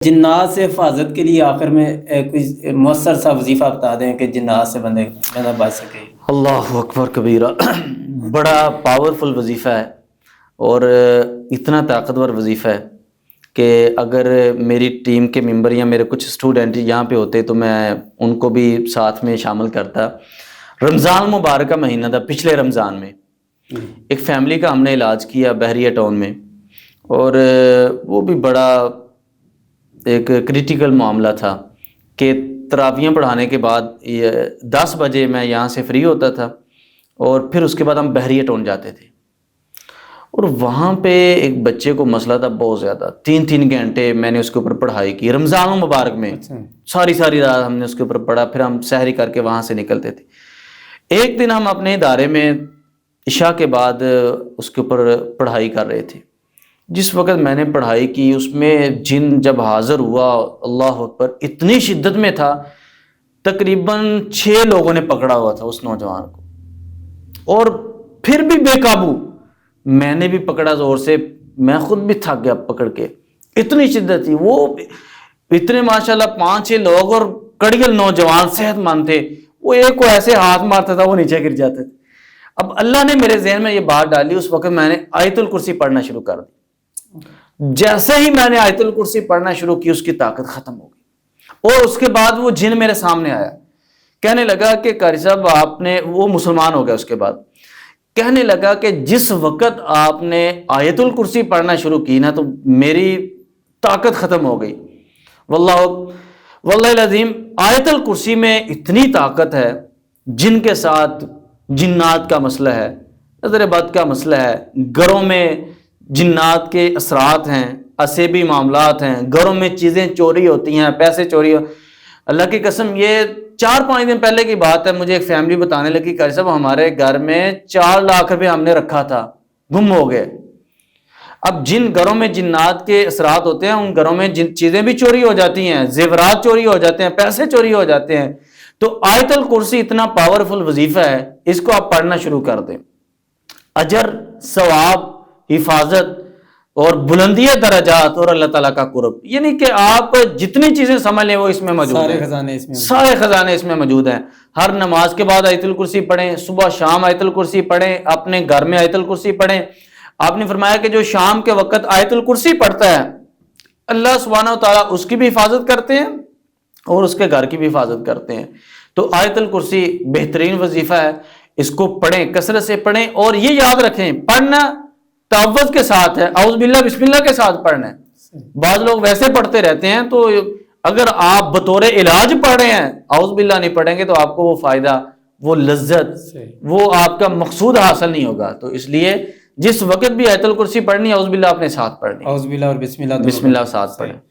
جنات سے حفاظت کے لیے آخر میں کوئی مؤثر سا وظیفہ بتا دیں کہ جنات سے بندہ بچ سکے۔ اللہ اکبر کبیرہ، بڑا پاورفل وظیفہ ہے اور اتنا طاقتور وظیفہ ہے کہ اگر میری ٹیم کے ممبر یا میرے کچھ اسٹوڈنٹ یہاں پہ ہوتے تو میں ان کو بھی ساتھ میں شامل کرتا۔ رمضان مبارک کا مہینہ تھا، پچھلے رمضان میں ایک فیملی کا ہم نے علاج کیا بحریہ ٹاؤن میں، اور وہ بھی بڑا ایک کریٹیکل معاملہ تھا کہ تراویحیں پڑھانے کے بعد 10 بجے میں یہاں سے فری ہوتا تھا اور پھر اس کے بعد ہم بحریہ ٹاؤن جاتے تھے، اور وہاں پہ ایک بچے کو مسئلہ تھا بہت زیادہ۔ 3 گھنٹے میں نے اس کے اوپر پڑھائی کی رمضان مبارک میں، ساری رات ہم نے اس کے اوپر پڑھا، پھر ہم سحری کر کے وہاں سے نکلتے تھے۔ ایک دن ہم اپنے ادارے میں عشاء کے بعد اس کے اوپر پڑھائی کر رہے تھے۔ جس وقت میں نے پڑھائی کی اس میں جن جب حاضر ہوا، اللہ اکبر، اتنی شدت میں تھا، تقریباً 6 لوگوں نے پکڑا ہوا تھا اس نوجوان کو، اور پھر بھی بے قابو۔ میں نے بھی پکڑا زور سے، میں خود بھی تھک گیا پکڑ کے، اتنی شدت تھی۔ وہ اتنے ماشاءاللہ 5-6 لوگ اور کڑیل نوجوان صحت مند تھے، وہ ایک کو ایسے ہاتھ مارتا تھا وہ نیچے گر جاتے تھے۔ اب اللہ نے میرے ذہن میں یہ بات ڈالی، اس وقت میں نے آیت الکرسی پڑھنا شروع کر دی۔ جیسے ہی میں نے آیت الکرسی پڑھنا شروع کی اس کی طاقت ختم ہو گئی، اور اس کے بعد وہ جن میرے سامنے آیا، کہنے لگا کہ قاری صاحب آپ نے، وہ مسلمان ہو گیا اس کے بعد، کہنے لگا کہ جس وقت آپ نے آیت الکرسی پڑھنا شروع کی نا تو میری طاقت ختم ہو گئی۔ واللہ العظیم آیت الکرسی میں اتنی طاقت ہے، جن کے ساتھ جنات کا مسئلہ ہے، نظر بد کا مسئلہ ہے، گھروں میں جنات کے اثرات ہیں، اسیبی معاملات ہیں، گھروں میں چیزیں چوری ہوتی ہیں، پیسے چوری اللہ کی قسم، یہ 4-5 دن پہلے کی بات ہے، مجھے ایک فیملی بتانے لگی قاری صاحب ہمارے گھر میں 4 لاکھ روپے ہم نے رکھا تھا، گم ہو گئے۔ اب جن گھروں میں جنات کے اثرات ہوتے ہیں ان گھروں میں جن چیزیں بھی چوری ہو جاتی ہیں، زیورات چوری ہو جاتے ہیں، پیسے چوری ہو جاتے ہیں۔ تو آیت الکرسی اتنا پاورفل وظیفہ ہے، اس کو آپ پڑھنا شروع کر دیں، اجر، ثواب، حفاظت اور بلندی درجات اور اللہ تعالیٰ کا قرب، یعنی کہ آپ جتنی چیزیں سمجھ لیں وہ اس میں موجود ہیں، سارے خزانے اس میں موجود ہیں۔ ہر نماز کے بعد آیت الکرسی پڑھیں، صبح شام آیت الکرسی پڑھیں، اپنے گھر میں آیت الکرسی پڑھیں۔ آپ نے فرمایا کہ جو شام کے وقت آیت الکرسی پڑھتا ہے اللہ سبحانہ وتعالیٰ اس کی بھی حفاظت کرتے ہیں اور اس کے گھر کی بھی حفاظت کرتے ہیں۔ تو آیت الکرسی بہترین وظیفہ ہے، اس کو پڑھیں، کثرت سے پڑھیں، اور یہ یاد رکھیں پڑھنا تعوذ کے ساتھ ہے، اعوذ باللہ بسم اللہ کے ساتھ پڑھنا ہے۔ بعض لوگ ویسے پڑھتے رہتے ہیں، تو اگر آپ بطور علاج پڑھ رہے ہیں اعوذ باللہ نہیں پڑھیں گے تو آپ کو وہ فائدہ، وہ لذت، وہ آپ کا مقصود حاصل نہیں ہوگا۔ تو اس لیے جس وقت بھی آیت الکرسی پڑھنی ہے اعوذ باللہ اپنے ساتھ پڑھنی، اعوذ باللہ اور بسم اللہ بسم اللہ ساتھ پڑھیں۔